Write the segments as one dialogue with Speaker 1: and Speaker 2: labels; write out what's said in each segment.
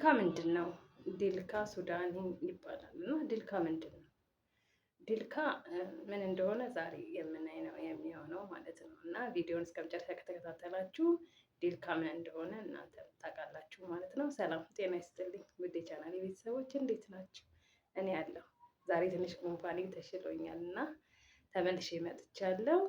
Speaker 1: ዲልካ ምንድን ነው? ዲልካ ሱዳኒ ይባላል እና ዲልካ ምንድን ነው? ዲልካ ምን እንደሆነ ዛሬ የምናይ ነው የሚሆነው ማለት ነው። እና ቪዲዮን እስከመጨረሻ ከተከታተላችሁ ዲልካ ምን እንደሆነ እናንተ ታውቃላችሁ ማለት ነው። ሰላም ጤና ይስጥልኝ ውድ የቻናሌ ቤተሰቦች እንዴት ናቸው? እኔ ያለሁ ዛሬ ትንሽ ጉንፋኔ ተሽሎኛል እና ተመልሼ መጥቻለሁ።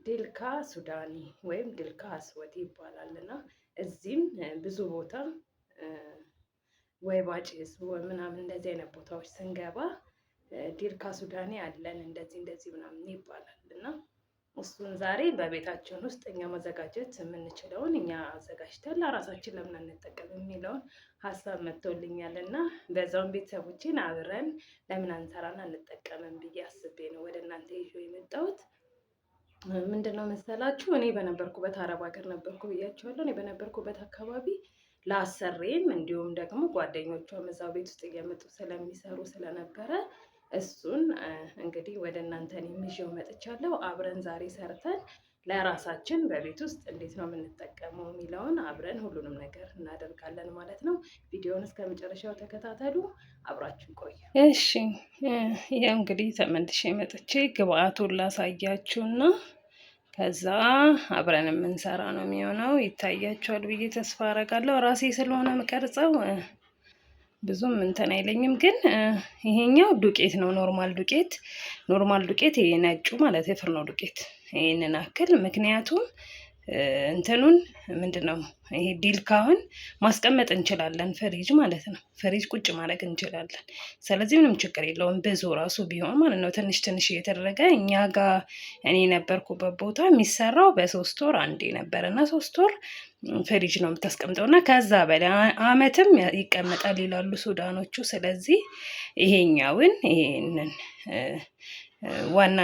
Speaker 1: ዲልካ ሱዳኒ ወይም ዲልካ አስወዲ ይባላል እና እዚህም ብዙ ቦታ ወይ ባጭስ ምናምን እንደዚህ አይነት ቦታዎች ስንገባ ዲልካ ሱዳኒ አለን እንደዚህ እንደዚህ ምናምን ይባላል እና እሱን ዛሬ በቤታችን ውስጥ እኛ ማዘጋጀት የምንችለውን እኛ አዘጋጅተን ለራሳችን ለምን አንጠቀም የሚለውን ሀሳብ መጥቶልኛል እና በዛውን ቤተሰቦችን አብረን ለምን አንሰራና አንጠቀምም ብዬ አስቤ ነው ወደ እናንተ ይዤ የመጣሁት። ምንድነው መሰላችሁ፣ እኔ በነበርኩበት አረብ ሀገር ነበርኩ ብያቸዋለሁ። እኔ በነበርኩበት አካባቢ ላሰሬም እንዲሁም ደግሞ ጓደኞቿም እዛው ቤት ውስጥ እየመጡ ስለሚሰሩ ስለነበረ እሱን እንግዲህ ወደ እናንተ ይዤው መጥቻለሁ። አብረን ዛሬ ሰርተን ለራሳችን በቤት ውስጥ እንዴት ነው የምንጠቀመው የሚለውን አብረን ሁሉንም ነገር እናደርጋለን ማለት ነው። ቪዲዮውን እስከ መጨረሻው ተከታተሉ፣ አብራችሁ ቆዩ። እሺ፣ ይሄው እንግዲህ ተመልሼ መጥቼ ግብአቱን ላሳያችሁና ከዛ አብረን የምንሰራ ነው የሚሆነው። ይታያችኋል ብዬ ተስፋ አደርጋለሁ። ራሴ ስለሆነ የምቀርጸው ብዙም እንትን አይለኝም፣ ግን ይሄኛው ዱቄት ነው፣ ኖርማል ዱቄት ይሄ ነጩ ማለት የፍርኖ ዱቄት ይሄንን አክል። ምክንያቱም እንትኑን ምንድነው ይሄ ዲልካውን ማስቀመጥ እንችላለን፣ ፍሪጅ ማለት ነው። ፍሪጅ ቁጭ ማድረግ እንችላለን። ስለዚህ ምንም ችግር የለውም፣ ብዙ ራሱ ቢሆን ማለት ነው። ትንሽ ትንሽ እየተደረገ እኛ ጋር እኔ ነበርኩበት ቦታ የሚሰራው በ3 ወር አንዴ ነበር እና 3 ወር ፍሪጅ ነው የምታስቀምጠው እና ከዛ በላይ አመትም ይቀመጣል ይላሉ ሱዳኖቹ። ስለዚህ ይሄንን ዋና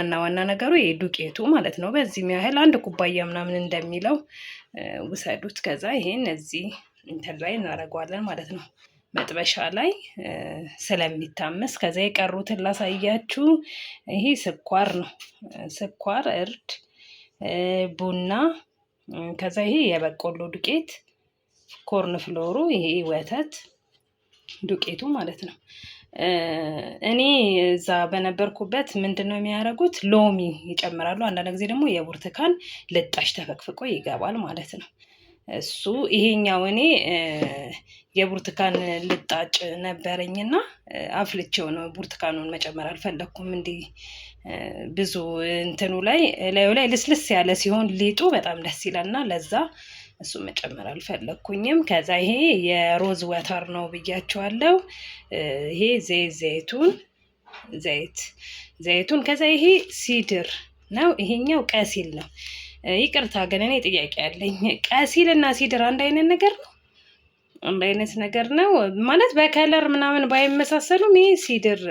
Speaker 1: ነገሩ ይሄ ዱቄቱ ማለት ነው። በዚህም ያህል 1 ኩባያ ምናምን እንደሚለው ውሰዱት። ከዛ ይሄን እዚህ እንትን ላይ እናደርገዋለን ማለት ነው፣ መጥበሻ ላይ ስለሚታመስ። ከዛ የቀሩትን ላሳያችሁ። ይሄ ስኳር ነው፣ ስኳር፣ እርድ፣ ቡና፣ ከዛ ይሄ የበቆሎ ዱቄት፣ ኮርን ፍሎሩ፣ ይሄ ወተት ዱቄቱ ማለት ነው። እኔ እዛ በነበርኩበት ምንድነው የሚያደርጉት፣ ሎሚ ይጨምራሉ። አንዳንድ ጊዜ ደግሞ የብርቱካን ልጣሽ ተፈቅፍቆ ይገባል ማለት ነው። እሱ ይሄኛው እኔ የብርቱካን ልጣጭ ነበረኝና አፍልቼው ነው፣ ብርቱካኑን መጨመር አልፈለኩም። እንዲህ ብዙ እንትኑ ላይ ላዩ ላይ ልስልስ ያለ ሲሆን ሊጡ በጣም ደስ ይላልና ለዛ እሱ መጨመር አልፈለኩኝም። ከዛ ይሄ የሮዝ ወተር ነው ብያቸዋለሁ። ይሄ ዘይቱን ከዛ ይሄ ሲድር ነው፣ ይሄኛው ቀሲል ነው። ይቅርታ ግን እኔ ጥያቄ ያለኝ፣ ቀሲል እና ሲድር አንድ አይነት ነገር ነው? አንድ አይነት ነገር ነው ማለት በከለር ምናምን ባይመሳሰሉም፣ ይሄ ሲድር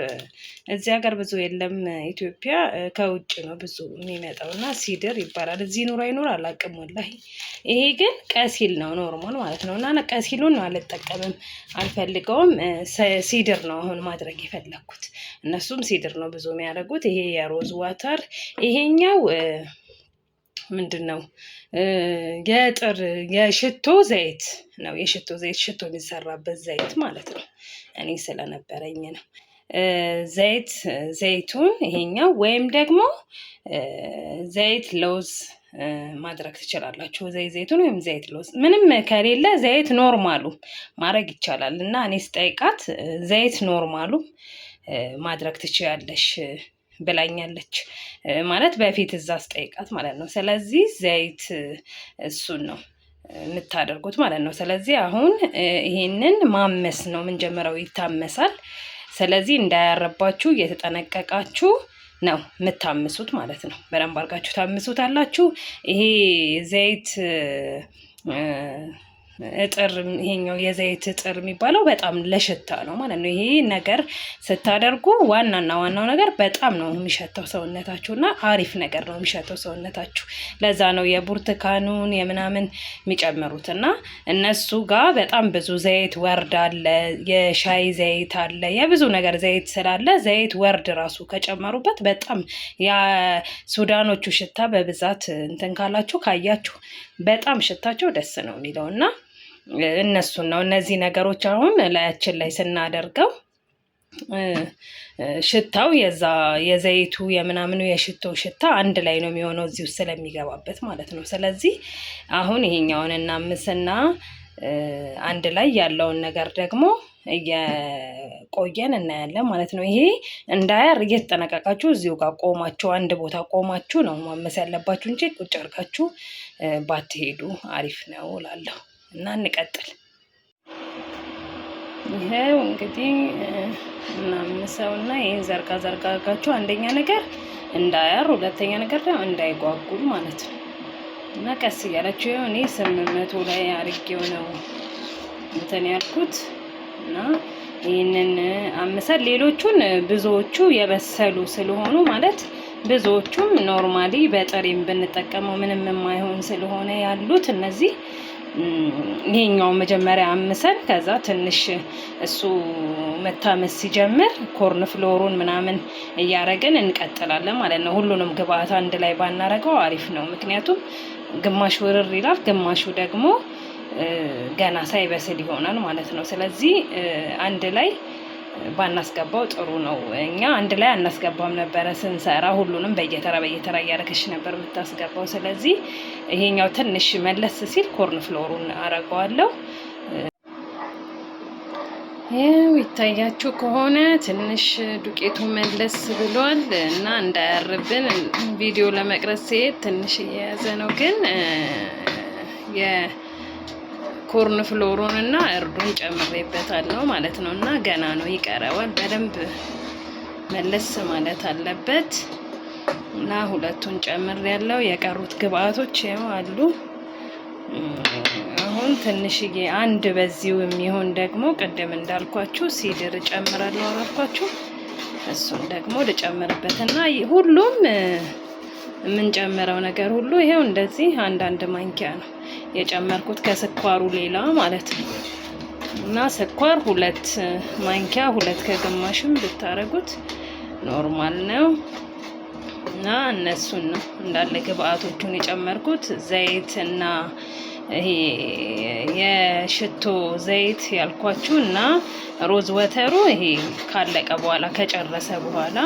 Speaker 1: እዚህ ሀገር ብዙ የለም፣ ኢትዮጵያ ከውጭ ነው ብዙ የሚመጣው እና ሲድር ይባላል። እዚህ ኑሮ አይኑር አላውቅም ወላሂ። ይሄ ግን ቀሲል ነው ኖርማል ማለት ነው። እና ቀሲሉን አልጠቀምም፣ አልፈልገውም። ሲድር ነው አሁን ማድረግ የፈለኩት። እነሱም ሲድር ነው ብዙ የሚያደርጉት። ይሄ የሮዝ ዋተር፣ ይሄኛው ምንድን ነው የሽቶ ዘይት ነው። የሽቶ ዘይት፣ ሽቶ የሚሰራበት ዘይት ማለት ነው። እኔ ስለነበረኝ ነው። ዘይቱን ይሄኛው፣ ወይም ደግሞ ዘይት ለውዝ ማድረግ ትችላላችሁ። ዘይቱን ወይም ዘይት ለውዝ፣ ምንም ከሌለ ዘይት ኖርማሉ ማድረግ ይቻላል። እና እኔ ስጠይቃት ዘይት ኖርማሉ ማድረግ ትችያለሽ ብላኛለች፣ ማለት በፊት እዛ ስጠይቃት ማለት ነው። ስለዚህ ዘይት እሱን ነው የምታደርጉት ማለት ነው። ስለዚህ አሁን ይሄንን ማመስ ነው የምንጀምረው፣ ይታመሳል። ስለዚህ እንዳያረባችሁ እየተጠነቀቃችሁ ነው የምታምሱት ማለት ነው። በደንብ አድርጋችሁ ታምሱታላችሁ። ይሄ ዘይት እጥር፣ ይሄኛው የዘይት እጥር የሚባለው በጣም ለሽታ ነው ማለት ነው። ይሄ ነገር ስታደርጉ ዋናው ነገር በጣም ነው የሚሸተው ሰውነታችሁ እና አሪፍ ነገር ነው የሚሸተው ሰውነታችሁ። ለዛ ነው የብርቱካኑን የምናምን የሚጨምሩት እና እነሱ ጋር በጣም ብዙ ዘይት ወርድ አለ፣ የሻይ ዘይት አለ፣ የብዙ ነገር ዘይት ስላለ ዘይት ወርድ ራሱ ከጨመሩበት በጣም የሱዳኖቹ ሽታ በብዛት እንትን ካላችሁ ካያችሁ በጣም ሽታቸው ደስ ነው የሚለው እና እነሱን ነው። እነዚህ ነገሮች አሁን ላያችን ላይ ስናደርገው ሽታው የዘይቱ የምናምኑ የሽቶ ሽታ አንድ ላይ ነው የሚሆነው እዚህ ውስጥ ስለሚገባበት ማለት ነው። ስለዚህ አሁን ይሄኛውን እናምስና አንድ ላይ ያለውን ነገር ደግሞ እየቆየን እናያለን ማለት ነው። ይሄ እንዳያር እየተጠነቀቃችሁ እዚሁ ጋር ቆማችሁ አንድ ቦታ ቆማችሁ ነው ማመስ ያለባችሁ እንጂ ቁጭ አድርጋችሁ ባትሄዱ አሪፍ ነው እላለሁ። እና እንቀጥል። ይሄው እንግዲህ እናምሰውና ይሄን ዘርጋ አድርጋችሁ አንደኛ ነገር እንዳያር፣ ሁለተኛ ነገር ደግሞ እንዳይጓጉል ማለት ነው። እና ቀስ እያላችሁ እኔ 800 ላይ አርጌው ነው እንትን ያልኩት እና ይሄንን አምሰል ሌሎቹን ብዙዎቹ የበሰሉ ስለሆኑ ማለት ብዙዎቹም ኖርማሊ በጥሬም ብንጠቀመው ምንም የማይሆን ስለሆነ ያሉት እነዚህ ይሄኛው መጀመሪያ አምሰን ከዛ ትንሽ እሱ መታመስ ሲጀምር ኮርን ፍሎሩን ምናምን እያረግን እንቀጥላለን ማለት ነው። ሁሉንም ግብአት አንድ ላይ ባናረገው አሪፍ ነው። ምክንያቱም ግማሽ ውርር ይላል፣ ግማሹ ደግሞ ገና ሳይበስል ይሆናል ማለት ነው። ስለዚህ አንድ ላይ ባናስገባው ጥሩ ነው። እኛ አንድ ላይ አናስገባም ነበረ ስንሰራ፣ ሁሉንም በየተራ እያረከሽ ነበር የምታስገባው። ስለዚህ ይሄኛው ትንሽ መለስ ሲል ኮርን ፍሎሩን አረገዋለሁ። ይሄው ይታያችሁ ከሆነ ትንሽ ዱቄቱ መለስ ብሏል እና እንዳያርብን ቪዲዮ ለመቅረጽ ሲሄድ ትንሽ እየያዘ ነው። ግን የኮርን ፍሎሩን እና እርዱን ጨምሬበታለሁ ማለት ነው። እና ገና ነው ይቀረዋል። በደንብ መለስ ማለት አለበት እና ሁለቱን ጨምሬያለሁ። የቀሩት ግብአቶች ያው አሉ። አሁን ትንሽዬ አንድ በዚሁ የሚሆን ደግሞ ቅድም እንዳልኳችሁ ሲድር ጨምራለሁ አላልኳችሁ? እሱን ደግሞ ልጨምርበትና ሁሉም የምንጨምረው ነገር ሁሉ ይሄው እንደዚህ አንዳንድ ማንኪያ ነው የጨመርኩት ከስኳሩ ሌላ ማለት ነው። እና ስኳር 2 ማንኪያ 2 ከግማሽም ብታረጉት ኖርማል ነው። እና እነሱን ነው እንዳለ ግብአቶቹን የጨመርኩት። ዘይት እና ይሄ የሽቶ ዘይት ያልኳችሁ እና ሮዝ ወተሩ ይሄ ካለቀ በኋላ ከጨረሰ በኋላ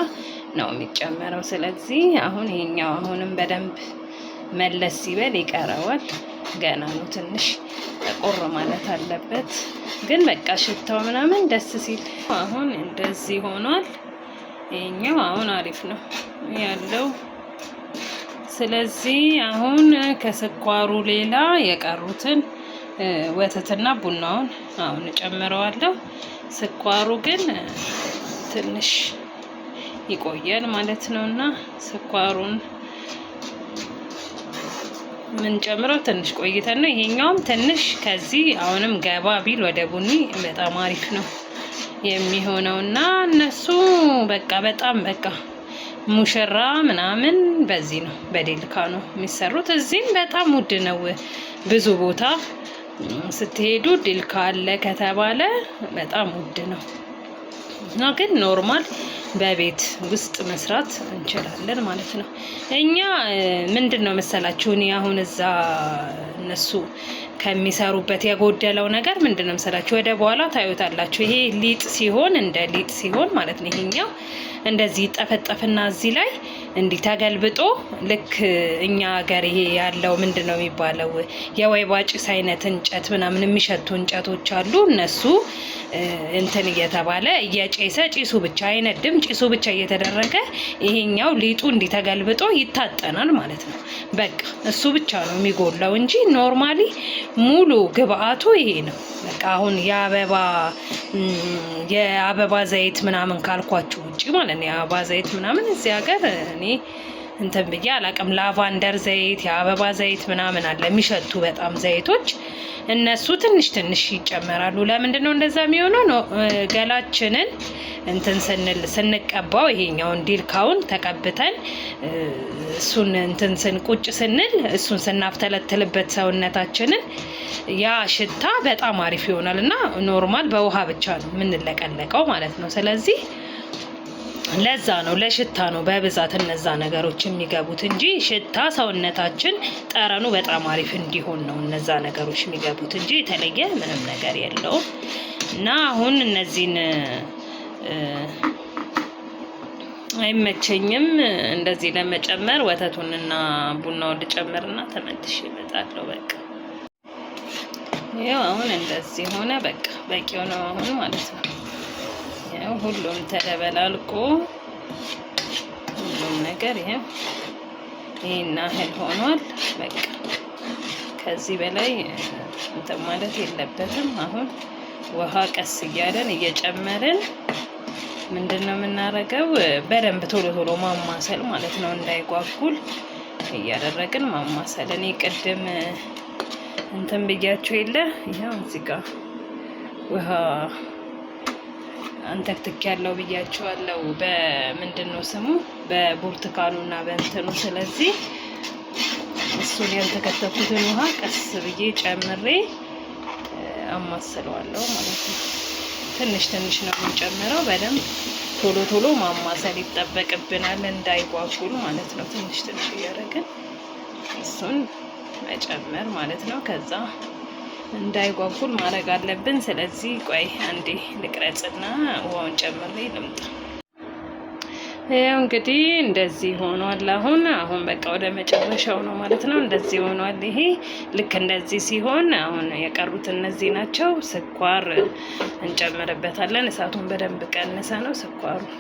Speaker 1: ነው የሚጨመረው። ስለዚህ አሁን ይሄኛው አሁንም በደንብ መለስ ሲበል ይቀረዋል። ገና ነው ትንሽ ጠቆር ማለት አለበት። ግን በቃ ሽታው ምናምን ደስ ሲል አሁን እንደዚህ ሆኗል። ይሄኛው አሁን አሪፍ ነው ያለው። ስለዚህ አሁን ከስኳሩ ሌላ የቀሩትን ወተትና ቡናውን አሁን ጨምረዋለሁ። ስኳሩ ግን ትንሽ ይቆያል ማለት ነውና ስኳሩን ምን ጨምረው ትንሽ ቆይተን ነው። ይሄኛውም ትንሽ ከዚህ አሁንም ገባ ቢል ወደ ቡኒ በጣም አሪፍ ነው የሚሆነውና እነሱ በቃ በጣም በቃ ሙሽራ ምናምን በዚህ ነው በዴልካ ነው የሚሰሩት። እዚህም በጣም ውድ ነው። ብዙ ቦታ ስትሄዱ ዴልካ አለ ከተባለ በጣም ውድ ነው እና ግን ኖርማል በቤት ውስጥ መስራት እንችላለን ማለት ነው። እኛ ምንድነው መሰላችሁ እኔ አሁን እዛ እነሱ ከሚሰሩበት የጎደለው ነገር ምንድነው መሰላችሁ? ወደ በኋላ ታዩታላችሁ። ይሄ ሊጥ ሲሆን እንደ ሊጥ ሲሆን ማለት ነው ይሄኛው እንደዚህ ጠፈጠፍና እዚህ ላይ እንዲህ ተገልብጦ ልክ እኛ ሀገር ይሄ ያለው ምንድነው የሚባለው የወይባ ጭስ አይነት እንጨት ምናምን የሚሸቱ እንጨቶች አሉ። እነሱ እንትን እየተባለ እየጨሰ ጭሱ ብቻ አይነድም፣ ጭሱ ብቻ እየተደረገ ይሄኛው ሊጡ እንዲህ ተገልብጦ ይታጠናል ማለት ነው። በቃ እሱ ብቻ ነው የሚጎላው እንጂ ኖርማሊ ሙሉ ግብአቱ ይሄ ነው። በቃ አሁን የአበባ ዘይት ምናምን ካልኳችሁ ውጪ ማለት ነው። የአበባ ዘይት ምናምን እዚህ ሀገር እኔ እንትን ብዬ አላውቅም። ላቫንደር ዘይት፣ የአበባ ዘይት ምናምን አለ የሚሸቱ በጣም ዘይቶች፣ እነሱ ትንሽ ትንሽ ይጨመራሉ። ለምንድን ነው እንደዛ የሚሆነው? ነው ገላችንን እንትን ስንቀባው ይሄኛውን ዲልካውን ተቀብተን እሱን እንትን ቁጭ ስንል እሱን ስናፍተለትልበት ሰውነታችንን ያ ሽታ በጣም አሪፍ ይሆናል እና ኖርማል በውሃ ብቻ ነው የምንለቀለቀው ማለት ነው። ስለዚህ ለዛ ነው ለሽታ ነው በብዛት እነዛ ነገሮች የሚገቡት እንጂ ሽታ ሰውነታችን ጠረኑ በጣም አሪፍ እንዲሆን ነው እነዛ ነገሮች የሚገቡት እንጂ የተለየ ምንም ነገር የለውም። እና አሁን እነዚህን አይመቸኝም እንደዚህ ለመጨመር ወተቱንና ቡናውን ልጨምርና ተመልሼ እመጣለሁ። በቃ ያው አሁን እንደዚህ ሆነ። በቃ በቂው ነው አሁን ማለት ነው። ያው ሁሉም ተደበላልቆ ሁሉም ነገር ይሄን ያህል ሆኗል። በቃ ከዚህ በላይ እንትን ማለት የለበትም። አሁን ውሃ ቀስ እያለን እየጨመርን ምንድነው የምናደርገው? በደንብ ቶሎ ቶሎ ማማሰል ማለት ነው፣ እንዳይጓጉል እያደረግን ማማሰል። እኔ ቅድም እንትን ብያቸው የለ ይሄው እዚህ ጋር ውሃ አንተክትክ ያለው ብያቸዋለሁ። በምንድነው ስሙ? በብርቱካኑና በእንትኑ። ስለዚህ እሱን ያልተከተኩትን ውሃ ቀስ ብዬ ጨምሬ አማስለዋለሁ ማለት ነው። ትንሽ ትንሽ ነው የምንጨምረው። በደንብ ቶሎ ቶሎ ማማሰል ይጠበቅብናል እንዳይጓጉል ማለት ነው። ትንሽ ትንሽ እያደረግን እሱን መጨመር ማለት ነው። ከዛ እንዳይጓጉል ማድረግ አለብን። ስለዚህ ቆይ አንዴ ልቅረጽና ውሃውን ጨምሬ ልምጣ። ያው እንግዲህ እንደዚህ ሆኗል። አሁን በቃ ወደ መጨረሻው ነው ማለት ነው። እንደዚህ ሆኗል። ይሄ ልክ እንደዚህ ሲሆን አሁን የቀሩት እነዚህ ናቸው። ስኳር እንጨምርበታለን። እሳቱን በደንብ ቀንሰ ነው ስኳሩን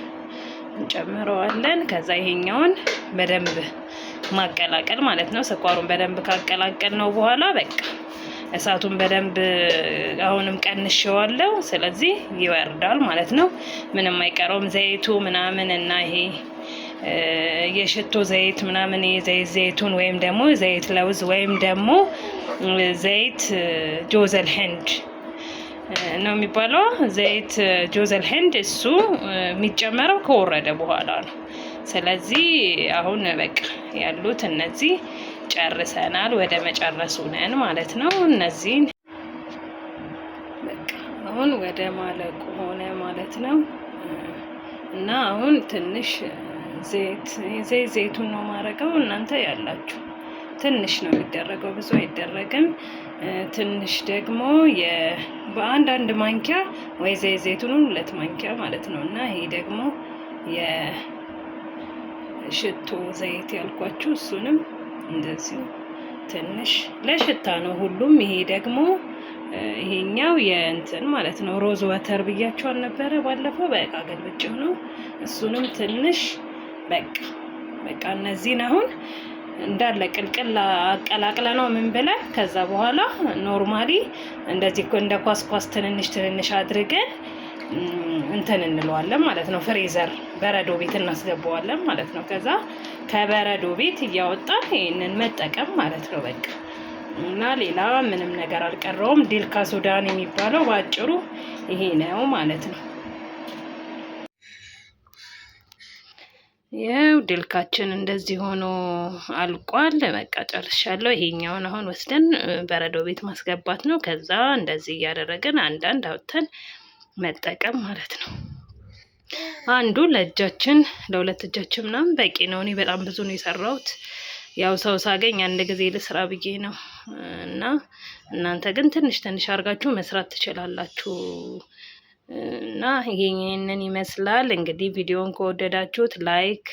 Speaker 1: እንጨምረዋለን። ከዛ ይሄኛውን በደንብ ማቀላቀል ማለት ነው። ስኳሩን በደንብ ካቀላቀል ነው በኋላ በቃ እሳቱን በደንብ አሁንም ቀንሼዋለሁ። ስለዚህ ይወርዳል ማለት ነው። ምንም አይቀረውም። ዘይቱ ምናምን እና ይሄ የሽቶ ዘይት ምናምን ዘይቱን ወይም ደግሞ ዘይት ለውዝ ወይም ደግሞ ዘይት ጆዘል ህንድ ነው የሚባለው። ዘይት ጆዘል ህንድ እሱ የሚጨመረው ከወረደ በኋላ ነው። ስለዚህ አሁን በቃ ያሉት እነዚህ ጨርሰናል። ወደ መጨረሱ ነን ማለት ነው። እነዚህን በቃ አሁን ወደ ማለቁ ሆነ ማለት ነው። እና አሁን ትንሽ ዘይቱን ነው ማረገው። እናንተ ያላችሁ ትንሽ ነው የሚደረገው፣ ብዙ አይደረግም። ትንሽ ደግሞ በአንድ ማንኪያ ወይ ዘይቱን 2 ማንኪያ ማለት ነው። እና ይሄ ደግሞ የሽቶ ዘይት ያልኳችሁ እሱንም እንደዚሁ ትንሽ ለሽታ ነው ሁሉም። ይሄ ደግሞ ይሄኛው የእንትን ማለት ነው ሮዝ ዋተር ብያቸው አልነበረ ባለፈው? በቃ ገልብጬው ነው። እሱንም ትንሽ በቃ እነዚህን አሁን እንዳለ ቅልቅል አቀላቅለ ነው ምን ብለን ከዛ በኋላ ኖርማሊ እንደዚህ እንደ ኳስ ትንንሽ አድርገን እንትን እንለዋለን ማለት ነው። ፍሬዘር በረዶ ቤት እናስገባዋለን ማለት ነው። ከዛ ከበረዶ ቤት እያወጣን ይሄንን መጠቀም ማለት ነው በቃ። እና ሌላ ምንም ነገር አልቀረውም። ዲልካ ሱዳን የሚባለው ባጭሩ ይሄ ነው ማለት ነው። ያው ዲልካችን እንደዚህ ሆኖ አልቋል። በቃ ጨርሻለሁ። ይሄኛውን አሁን ወስደን በረዶ ቤት ማስገባት ነው። ከዛ እንደዚህ እያደረግን አንዳንድ አውጥተን መጠቀም ማለት ነው። አንዱ ለእጃችን ለሁለት እጃችን ምናምን በቂ ነው። እኔ በጣም ብዙ ነው የሰራሁት። ያው ሰው ሳገኝ አንድ ጊዜ ልስራ ብዬ ነው። እና እናንተ ግን ትንሽ አድርጋችሁ መስራት ትችላላችሁ። እና ይሄንን ይመስላል እንግዲህ። ቪዲዮን ከወደዳችሁት ላይክ፣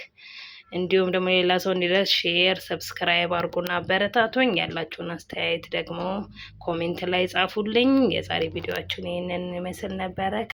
Speaker 1: እንዲሁም ደግሞ ሌላ ሰው እንዲደርስ ሼር፣ ሰብስክራይብ አድርጉና አበረታቱኝ። ያላችሁን አስተያየት ደግሞ ኮሜንት ላይ ጻፉልኝ። የዛሬ ቪዲዮአችን ይሄንን ይመስል ነበረ።